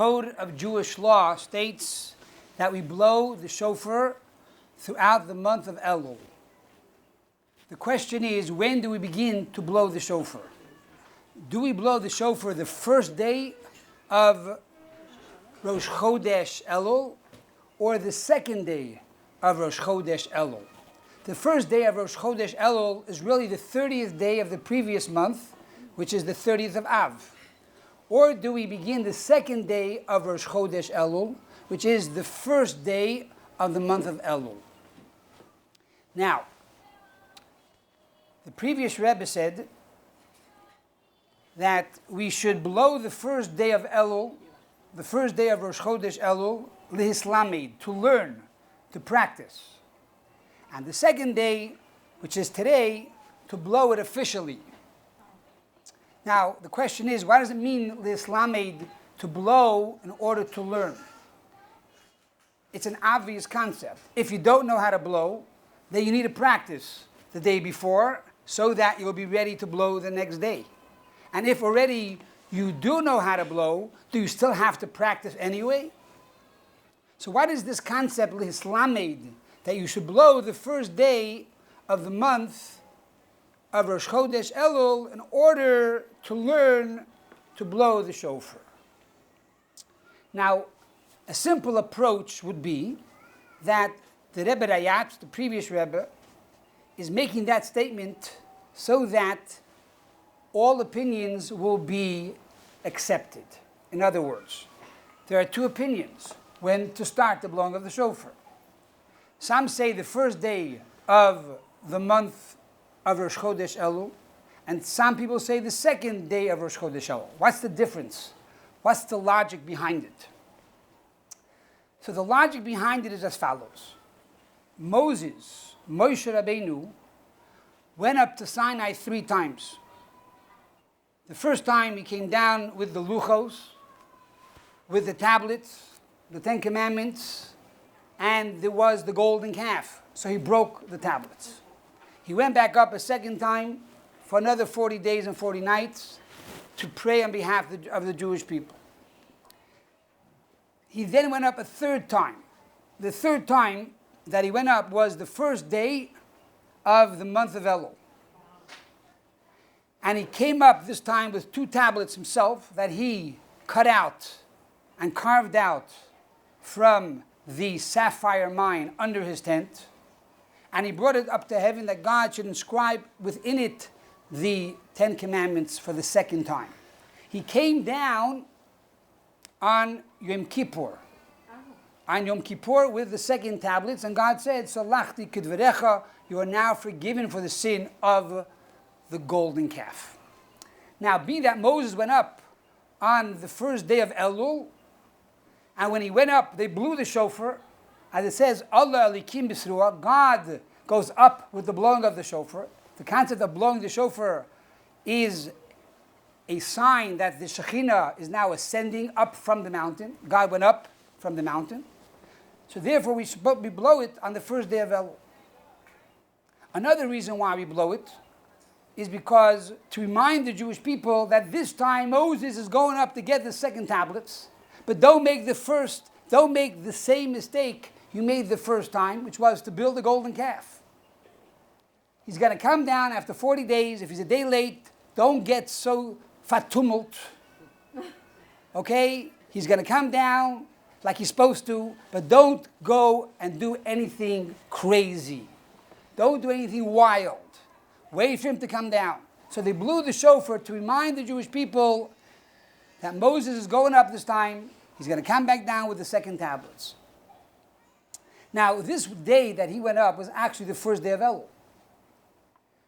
code of Jewish law states that we blow the shofar throughout the month of Elul. The question is, when do we begin to blow the shofar? Do we blow the shofar the first day of Rosh Chodesh Elul or the second day of Rosh Chodesh Elul? The first day of Rosh Chodesh Elul is really the 30th day of the previous month, which is the 30th of Av. Or do we begin the second day of Rosh Chodesh Elul, which is the first day of the month of Elul? Now, the previous Rebbe said that we should blow the first day of Elul, the first day of Rosh Chodesh Elul, lihislamed, to learn, to practice. And the second day, which is today, to blow it officially. Now, the question is, what does it mean, lihislamed, to blow in order to learn? It's an obvious concept. If you don't know how to blow, then you need to practice the day before so that you'll be ready to blow the next day. And if already you do know how to blow, do you still have to practice anyway? So what is this concept, lihislamed, that you should blow the first day of the month of Rosh Chodesh Elul in order to learn to blow the shofar? Now, a simple approach would be that the Rebbe Rayatz, the previous Rebbe, is making that statement so that all opinions will be accepted. In other words, there are two opinions when to start the blowing of the shofar. Some say the first day of the month of Rosh Chodesh Elul, and some people say the second day of Rosh Chodesh Elul. What's the difference? What's the logic behind it? So the logic behind it is as follows. Moshe Rabbeinu, went up to Sinai 3 times. The first time he came down with the luchos, with the tablets, the 10 Commandments, and there was the golden calf. So he broke the tablets. He went back up a second time for another 40 days and 40 nights to pray on behalf of the Jewish people. He then went up a third time. The third time that he went up was the first day of the month of Elul. And he came up this time with 2 tablets himself that he cut out and carved out from the sapphire mine under his tent. And he brought it up to heaven that God should inscribe within it the 10 Commandments for the second time. He came down on Yom Kippur. On Yom Kippur with the second tablets, and God said, Salachti kedverecha, you are now forgiven for the sin of the golden calf. Now, being that Moses went up on the first day of Elul, and when he went up, they blew the shofar, as it says, Allah alikim bisruah, God goes up with the blowing of the shofar. The concept of blowing the shofar is a sign that the Shekhinah is now ascending up from the mountain. God went up from the mountain. So therefore we blow it on the first day of Elul. Another reason why we blow it is because to remind the Jewish people that this time Moses is going up to get the second tablets, but don't make the same mistake you made the first time, which was to build a golden calf. He's going to come down after 40 days. If he's a day late, don't get so fatumult. Okay? He's going to come down like he's supposed to, but don't go and do anything crazy. Don't do anything wild. Wait for him to come down. So they blew the shofar to remind the Jewish people that Moses is going up this time. He's going to come back down with the second tablets. Now, this day that he went up was actually the first day of Elul.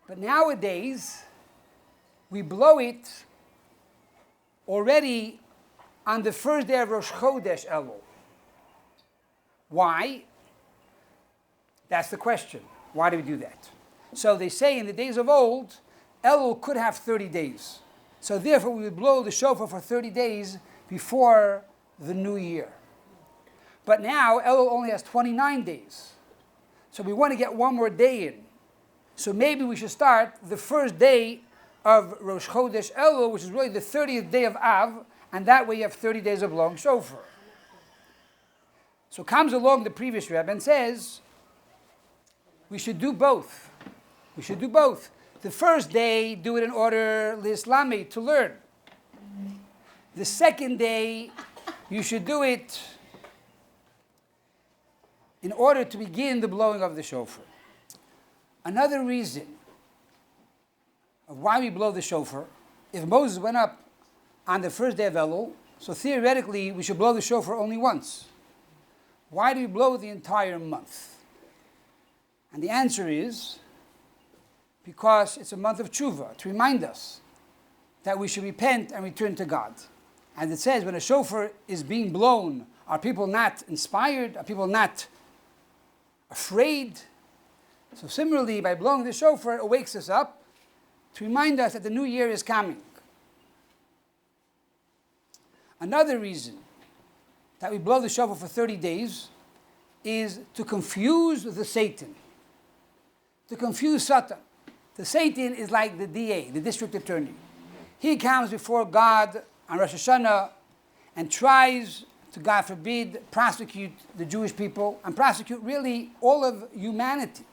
But nowadays, we blow it already on the first day of Rosh Chodesh Elul. Why? That's the question. Why do we do that? So they say in the days of old, Elul could have 30 days. So therefore we would blow the shofar for 30 days before the new year. But now Elul only has 29 days. So we want to get one more day in. So maybe we should start the first day of Rosh Chodesh Elul, which is really the 30th day of Av, and that way you have 30 days of blowing shofar. So comes along the previous Rebbe and says, we should do both. We should do both. The first day, do it in order l'Islami, to learn. The second day, you should do it in order to begin the blowing of the shofar. Another reason of why we blow the shofar, if Moses went up on the first day of Elul, so theoretically we should blow the shofar only once. Why do we blow the entire month? And the answer is because it's a month of tshuva, to remind us that we should repent and return to God. And it says when a shofar is being blown, are people not inspired? Are people not afraid? So similarly, by blowing the shofar, it wakes us up to remind us that the new year is coming. Another reason that we blow the shofar for 30 days is to confuse the Satan. To confuse Satan. The Satan is like the DA, the district attorney. He comes before God on Rosh Hashanah and tries to, God forbid, prosecute the Jewish people and prosecute really all of humanity.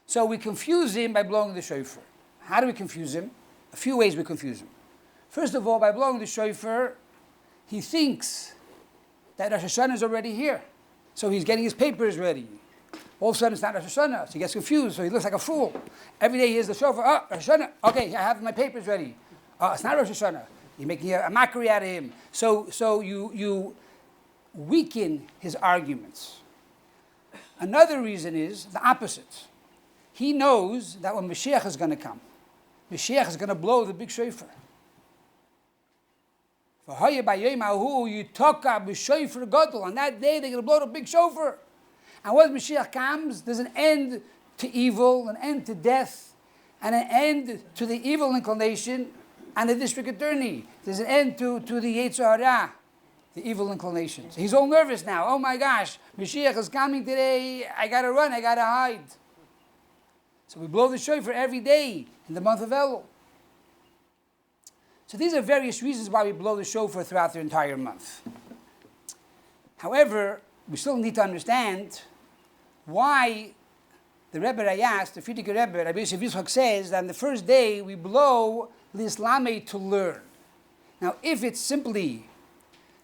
So we confuse him by blowing the shofar. How do we confuse him? A few ways we confuse him. First of all, by blowing the shofar, he thinks that Rosh Hashanah is already here. So he's getting his papers ready. All of a sudden it's not Rosh Hashanah, so he gets confused, so he looks like a fool. Every day he hears the shofar, oh, Rosh Hashanah, okay, I have my papers ready. Oh, it's not Rosh Hashanah. You're making a mockery out of him. So you weaken his arguments. Another reason is the opposite. He knows that when Mashiach is going to come, Mashiach is going to blow the big shofar. On that day, they're going to blow the big shofar. And when Mashiach comes, there's an end to evil, an end to death, and an end to the evil inclination and the district attorney. There's an end to the Yetzer Hara, the evil inclinations. He's all nervous now. Oh my gosh, Mashiach is coming today. I got to run, I got to hide. So we blow the shofar every day in the month of Elul. So these are various reasons why we blow the shofar throughout the entire month. However, we still need to understand why the Rebbe Rayas, the Frierdiker Rebbe, Rabbi Yosef Yitzchak says that on the first day we blow l'Islami, to learn. Now, if it's simply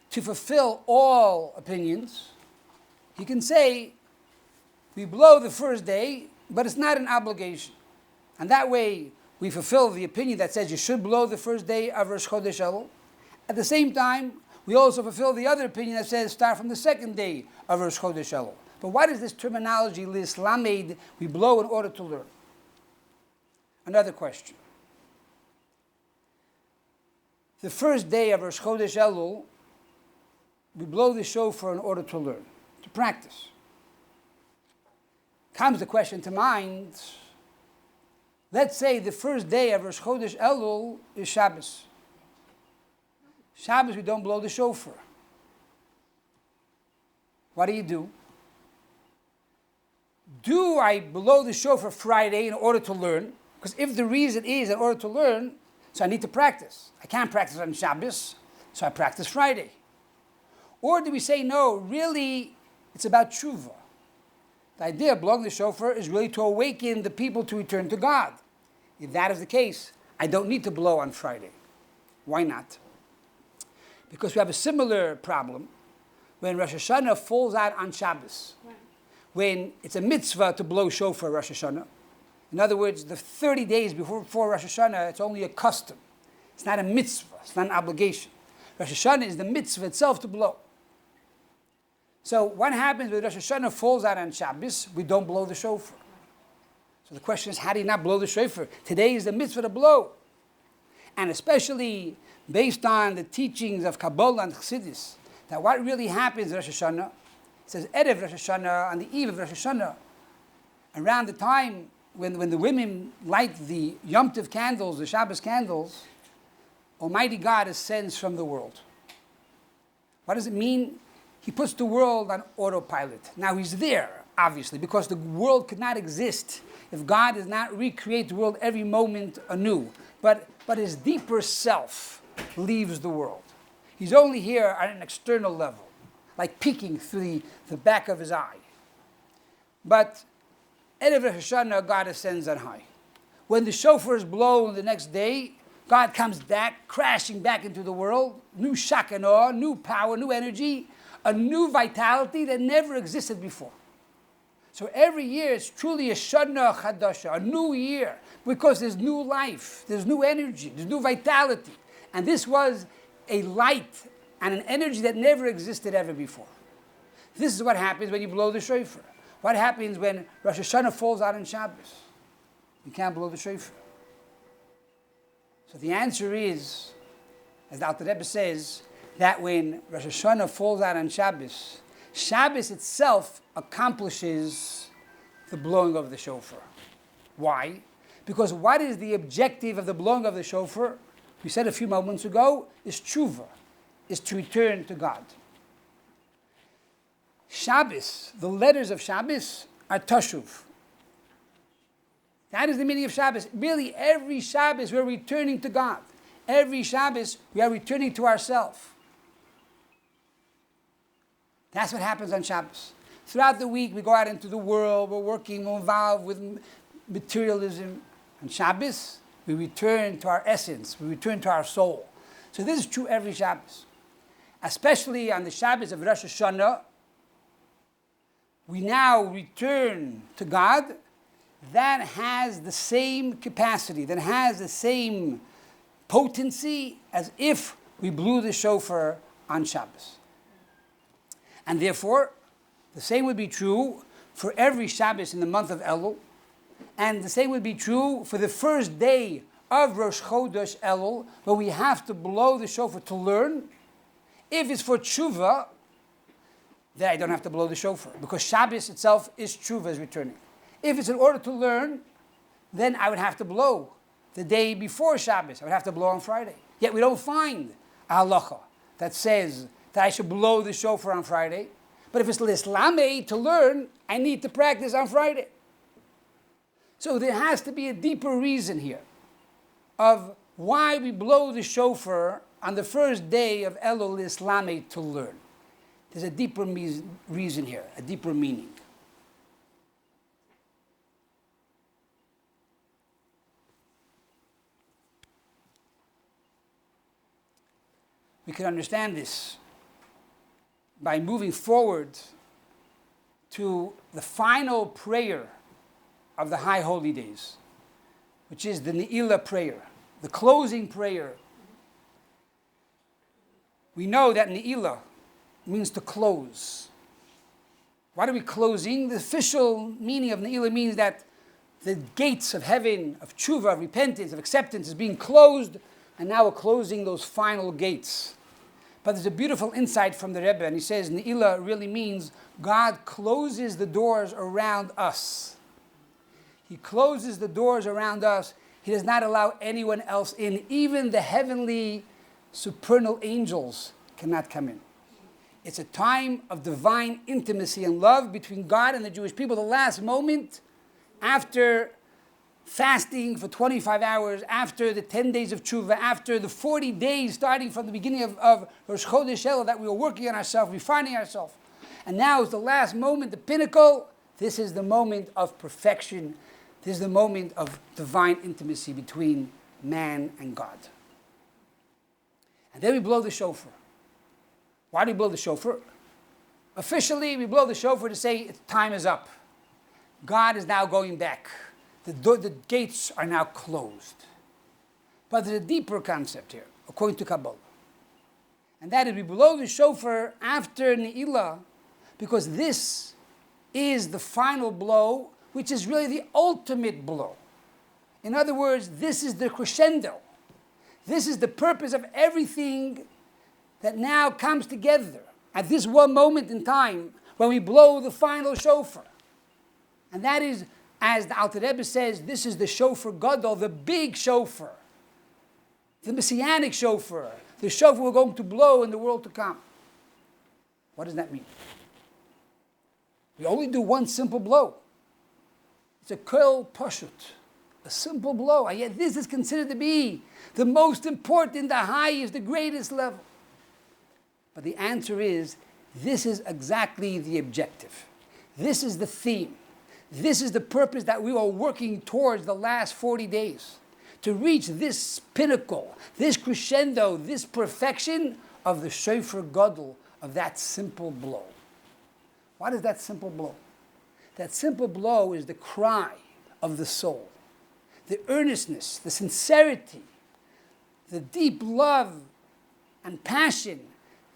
to fulfill all opinions, he can say we blow the first day, but it's not an obligation. And that way we fulfill the opinion that says you should blow the first day of Rosh Chodesh Elul. At the same time, we also fulfill the other opinion that says start from the second day of Rosh Chodesh Elul. But what is this terminology, l'Islamed, we blow in order to learn? Another question. The first day of Rosh Chodesh Elul, we blow the shofar in order to learn, to practice. Comes the question to mind, let's say the first day of Rosh Chodesh Elul is Shabbos. Shabbos we don't blow the shofar. What do? Do I blow the shofar Friday in order to learn? Because if the reason is in order to learn, so I need to practice. I can't practice on Shabbos, so I practice Friday. Or do we say, no, really, it's about tshuva. The idea of blowing the shofar is really to awaken the people to return to God. If that is the case, I don't need to blow on Friday. Why not? Because we have a similar problem when Rosh Hashanah falls out on Shabbos. Right. When it's a mitzvah to blow shofar Rosh Hashanah. In other words, the 30 days before Rosh Hashanah, it's only a custom. It's not a mitzvah. It's not an obligation. Rosh Hashanah is the mitzvah itself to blow. So what happens when Rosh Hashanah falls out on Shabbos? We don't blow the shofar. So the question is, how do you not blow the shofar? Today is the mitzvah to blow. And especially based on the teachings of Kabbalah and Chassidus, that what really happens in Rosh Hashanah, it says Erev Rosh Hashanah, on the eve of Rosh Hashanah, around the time when the women light the Yom Tov candles, the Shabbos candles, Almighty God ascends from the world. What does it mean? He puts the world on autopilot. Now he's there, obviously, because the world could not exist if God does not recreate the world every moment anew. But his deeper self, leaves the world. He's only here at an external level, like peeking through the back of his eye. But Erev Rosh Hashanah, God ascends on high. When the shofar is blown the next day, God comes back, crashing back into the world, new shakanah, new power, new energy, a new vitality that never existed before. So every year it's truly a Shana Chadasha, a new year, because there's new life, there's new energy, there's new vitality. And this was a light and an energy that never existed ever before. This is what happens when you blow the shofar. What happens when Rosh Hashanah falls out on Shabbos? You can't blow the shofar. So the answer is, as the Alter Rebbe says, that when Rosh Hashanah falls out on Shabbos, Shabbos itself accomplishes the blowing of the shofar. Why? Because what is the objective of the blowing of the shofar? We said a few moments ago, is tshuva, is to return to God. Shabbos, the letters of Shabbos are tashuv. That is the meaning of Shabbos. Really, every Shabbos we're returning to God. Every Shabbos we are returning to ourselves. That's what happens on Shabbos. Throughout the week we go out into the world, we're working, we're involved with materialism. On Shabbos, we return to our essence, we return to our soul. So this is true every Shabbos. Especially on the Shabbos of Rosh Hashanah, we now return to God. That has the same capacity, that has the same potency as if we blew the shofar on Shabbos. And therefore, the same would be true for every Shabbos in the month of Elul, and the same would be true for the first day of Rosh Chodesh Elul, where we have to blow the shofar to learn. If it's for tshuva, then I don't have to blow the shofar, because Shabbos itself is tshuva, is returning. If it's in order to learn, then I would have to blow the day before Shabbos. I would have to blow on Friday. Yet we don't find a halacha that says that I should blow the shofar on Friday. But if it's l'islamei, to learn, I need to practice on Friday. So there has to be a deeper reason here of why we blow the shofar on the first day of Elul l'islamei, to learn. There's a deeper reason here, a deeper meaning. We can understand this by moving forward to the final prayer of the High Holy Days, which is the Neilah prayer, the closing prayer. We know that Neilah means to close. What are we closing? The official meaning of Neilah means that the gates of heaven, of tshuva, of repentance, of acceptance is being closed, and now we're closing those final gates. But there's a beautiful insight from the Rebbe, and he says Neilah really means God closes the doors around us. He closes the doors around us. He does not allow anyone else in. Even the heavenly supernal angels cannot come in. It's a time of divine intimacy and love between God and the Jewish people. The last moment after fasting for 25 hours, after the 10 days of tshuva, after the 40 days starting from the beginning of Rosh Chodesh Elul that we were working on ourselves, refining ourselves. And now is the last moment, the pinnacle. This is the moment of perfection. This is the moment of divine intimacy between man and God. And then we blow the shofar. Why do we blow the shofar? Officially, we blow the shofar to say time is up. God is now going back. The gates are now closed. But there's a deeper concept here, according to Kabbalah. And that is we blow the shofar after Neilah, because this is the final blow, which is really the ultimate blow. In other words, this is the crescendo. This is the purpose of everything that now comes together at this one moment in time when we blow the final shofar. And that is, as the Alter Rebbe says, this is the shofar gadol, the big shofar, the messianic shofar, the shofar we're going to blow in the world to come. What does that mean? We only do one simple blow. It's a kol pashut. A simple blow. And yet this is considered to be the most important, the highest, the greatest level. But the answer is, this is exactly the objective. This is the theme. This is the purpose that we are working towards the last 40 days. To reach this pinnacle, this crescendo, this perfection of the Shofar Gadol, of that simple blow. What is that simple blow? That simple blow is the cry of the soul. The earnestness, the sincerity, the deep love and passion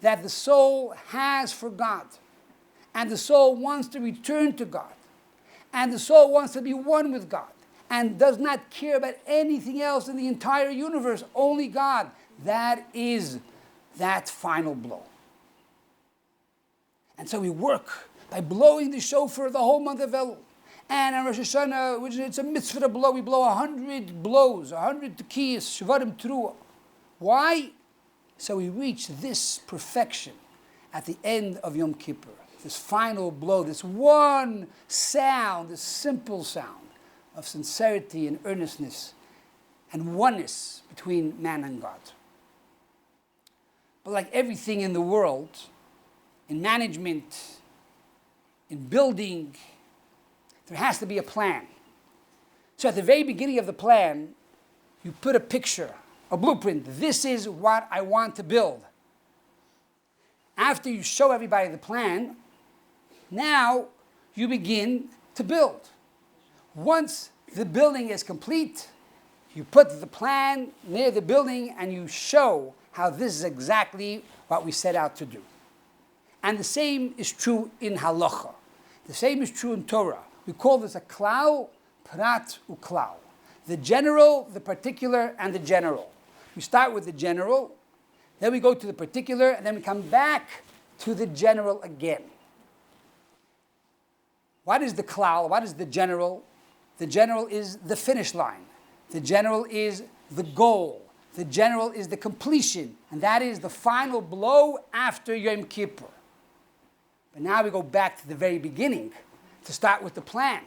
that the soul has for God. And the soul wants to return to God. And the soul wants to be one with God. And does not care about anything else in the entire universe, only God. That is that final blow. And so we work by blowing the shofar the whole month of Elul. And on Rosh Hashanah, which it's a mitzvah to blow, we blow 100 blows, 100 tekiyas, shvarim teruah. Why? So we reach this perfection at the end of Yom Kippur. This final blow, this one sound, this simple sound of sincerity and earnestness and oneness between man and God. But like everything in the world, in management, in building, there has to be a plan. So at the very beginning of the plan, you put a picture, a blueprint. This is what I want to build. After you show everybody the plan, now you begin to build. Once the building is complete, you put the plan near the building and you show how this is exactly what we set out to do. And the same is true in halacha. The same is true in Torah. We call this a klal, prat uklal. The general, the particular, and the general. We start with the general, then we go to the particular, and then we come back to the general again. What is the klal? What is the general? The general is the finish line. The general is the goal. The general is the completion. And that is the final blow after Yom Kippur. But now we go back to the very beginning to start with the plan.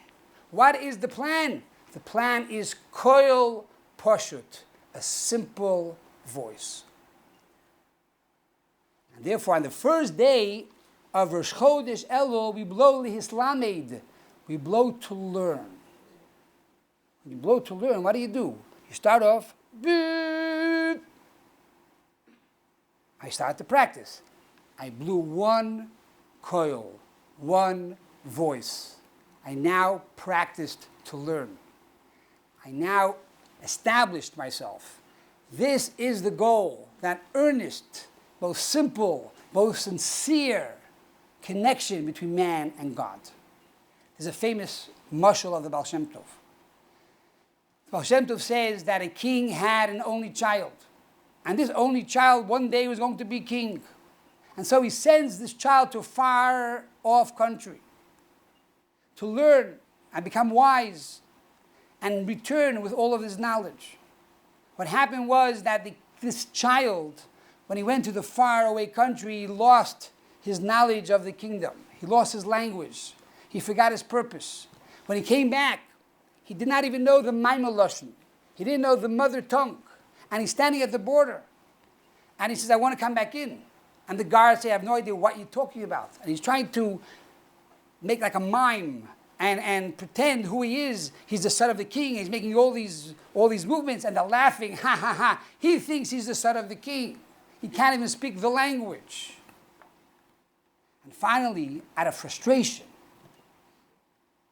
What is the plan? The plan is koil pashut, a simple voice. And therefore, on the first day of Rosh Chodesh Elul, we blow lihislamed. We blow to learn. When you blow to learn, what do? You start off, beep. I start to practice. I blew one coil, one voice. I now practiced to learn. I now established myself. This is the goal, that earnest, both simple, both sincere connection between man and God. There's a famous mashal of the Baal Shem Tov. The Baal Shem Tov says that a king had an only child. And this only child one day was going to be king. And so he sends this child to a far off country to learn and become wise and return with all of his knowledge. What happened was that this child, when he went to the far away country, he lost his knowledge of the kingdom. He lost his language. He forgot his purpose. When he came back, he did not even know the Maimah Lashon. He didn't know the mother tongue. And he's standing at the border. And he says, I want to come back in. And the guards say, I have no idea what you're talking about. And he's trying to make like a mime and pretend who he is. He's the son of the king. He's making all these movements, and they're laughing. Ha, ha, ha. He thinks he's the son of the king. He can't even speak the language. And finally, out of frustration,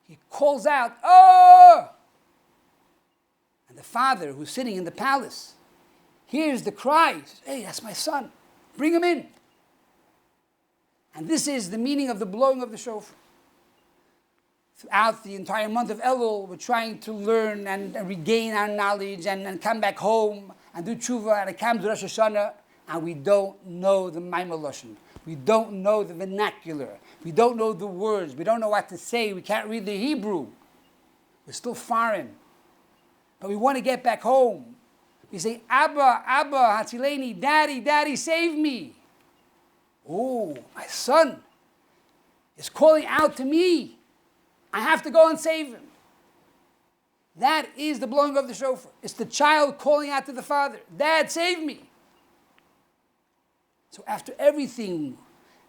he calls out, oh! And the father, who's sitting in the palace, hears the cry. He says, hey, that's my son. Bring him in. And this is the meaning of the blowing of the shofar. Throughout the entire month of Elul, we're trying to learn and regain our knowledge and come back home and do tshuva, and it comes to Rosh Hashanah, and we don't know the Maimah Lashon. We don't know the vernacular. We don't know the words. We don't know what to say. We can't read the Hebrew. We're still foreign. But we want to get back home. We say, Abba, Abba, Hatzileni, Daddy, Daddy, save me. Oh, my son is calling out to me. I have to go and save him. That is the blowing of the shofar. It's the child calling out to the father, Dad, save me. So after everything,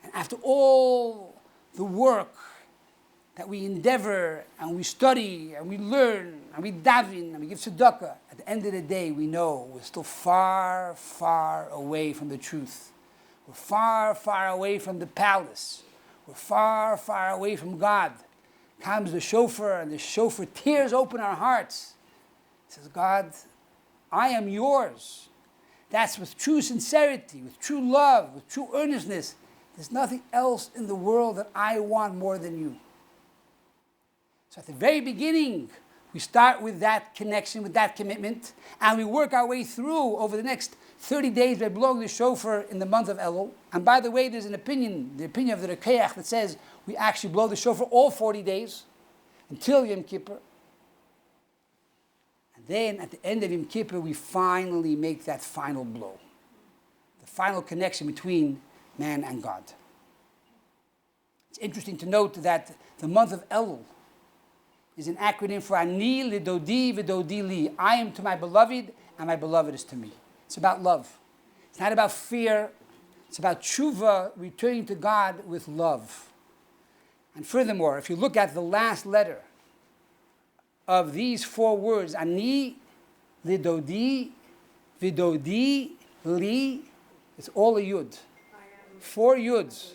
and after all the work that we endeavor, and we study, and we learn, and we daven, and we give tzedakah, at the end of the day, we know we're still far, far away from the truth. We're far, far away from the palace. We're far, far away from God. Comes the shofar, and the shofar tears open our hearts. It says, God, I am yours. That's with true sincerity, with true love, with true earnestness. There's nothing else in the world that I want more than you. So at the very beginning, we start with that connection, with that commitment, and we work our way through over the next 30 days by blowing the shofar in the month of Elul. And by the way, there's an opinion, the opinion of the Rekeach, that says we actually blow the shofar all 40 days until Yom Kippur. And then at the end of Yom Kippur, we finally make that final blow, the final connection between man and God. It's interesting to note that the month of Elul is an acronym for Ani lidodi v'dodi li. I am to my beloved, and my beloved is to me. It's about love. It's not about fear. It's about tshuva, returning to God with love. And furthermore, if you look at the last letter of these 4 words, Ani lidodi v'dodi li, it's all a yud. 4 yuds.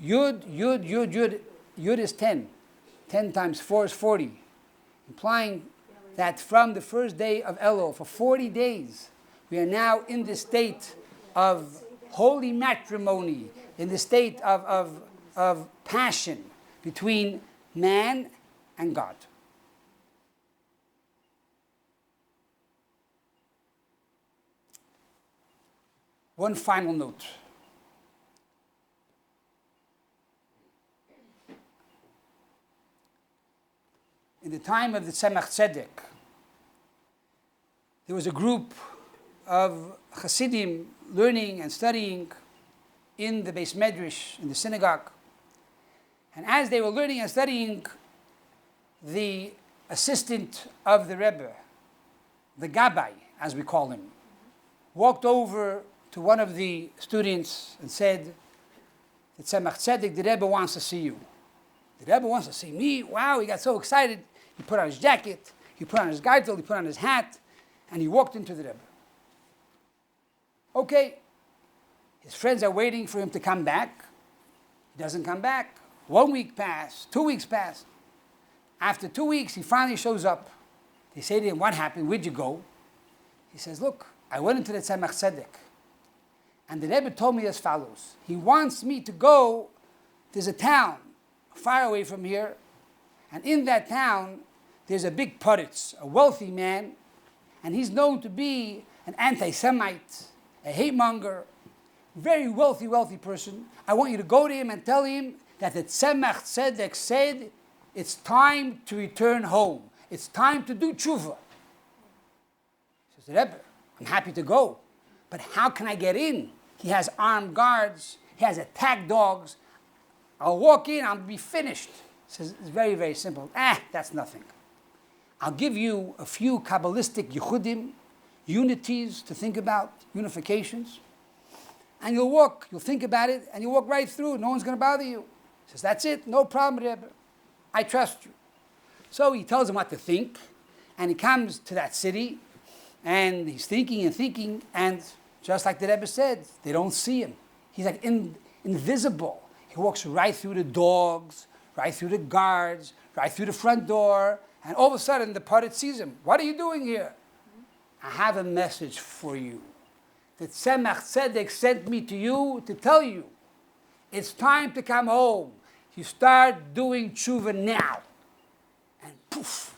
Yud, yud, yud, yud. Yud is 10. 10 times 4 is 40. Implying that from the first day of Elul, for 40 days, we are now in the state of holy matrimony, in the state of passion between man and God. One final note. In the time of the Tzemach Tzedek, there was a group of Hasidim learning and studying in the Beis Medrash, in the synagogue. And as they were learning and studying, the assistant of the Rebbe, the Gabbai, as we call him, walked over to one of the students and said, the Tzemach Tzedek, the Rebbe wants to see you. The Rebbe wants to see me. Wow, he got so excited. He put on his jacket, he put on his geitel, he put on his hat, and he walked into the Rebbe. Okay, his friends are waiting for him to come back. He doesn't come back. 1 week passed, 2 weeks passed. After 2 weeks, he finally shows up. They say to him, what happened? Where'd you go? He says, look, I went into the Tzemach Tzedek, and the Rebbe told me as follows. He wants me to go, there's a town far away from here, and in that town, there's a big Puritz, a wealthy man, and he's known to be an anti-Semite, a hate-monger, very wealthy person. I want you to go to him and tell him that the Tzemach Tzedek said it's time to return home. It's time to do tshuva. He says, Rebbe, I'm happy to go, but how can I get in? He has armed guards, he has attack dogs. I'll walk in, I'll be finished. He says, it's very, very simple. That's nothing. I'll give you a few Kabbalistic yichudim, unities to think about, unifications, and you'll think about it, and you'll walk right through. No one's going to bother you. He says, that's it, no problem, Rebbe. I trust you. So he tells him what to think, and he comes to that city, and he's thinking, and just like the Rebbe said, they don't see him. He's like invisible. He walks right through the dogs, right through the guards, right through the front door, and all of a sudden the Puritz sees him. What are you doing here? I have a message for you. The Tzemach Tzedek sent me to you to tell you it's time to come home. You start doing tshuva now. And poof,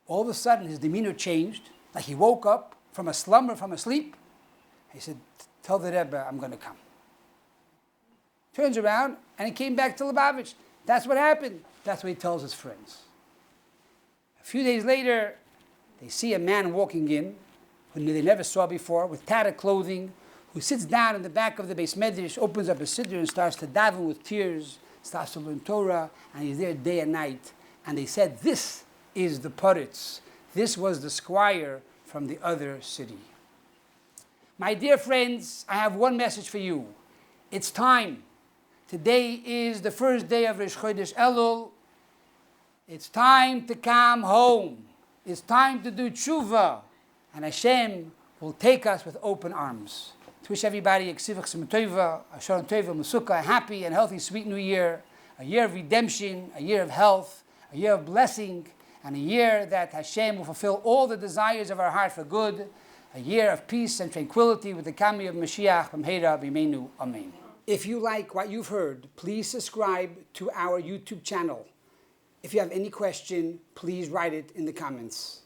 all of a sudden his demeanor changed, like he woke up from a slumber, from a sleep. He said, tell the Rebbe I'm going to come. Turns around and he came back to Lubavitch. That's what happened. That's what he tells his friends. A few days later, they see a man walking in, who they never saw before, with tattered clothing, who sits down in the back of the Beis Medrash, opens up a siddur and starts to daven with tears, starts to learn Torah, and he's there day and night. And they said, this is the Puritz this was the squire from the other city. My dear friends, I have one message for you. It's time. Today is the first day of Rosh Chodesh Elul. It's time to come home. It's time to do tshuva. And Hashem will take us with open arms. To wish everybody a happy and healthy, sweet new year, a year of redemption, a year of health, a year of blessing, and a year that Hashem will fulfill all the desires of our heart for good, a year of peace and tranquility with the coming of Mashiach b'mheira b'imenu. Amen. If you like what you've heard, please subscribe to our YouTube channel. If you have any question, please write it in the comments.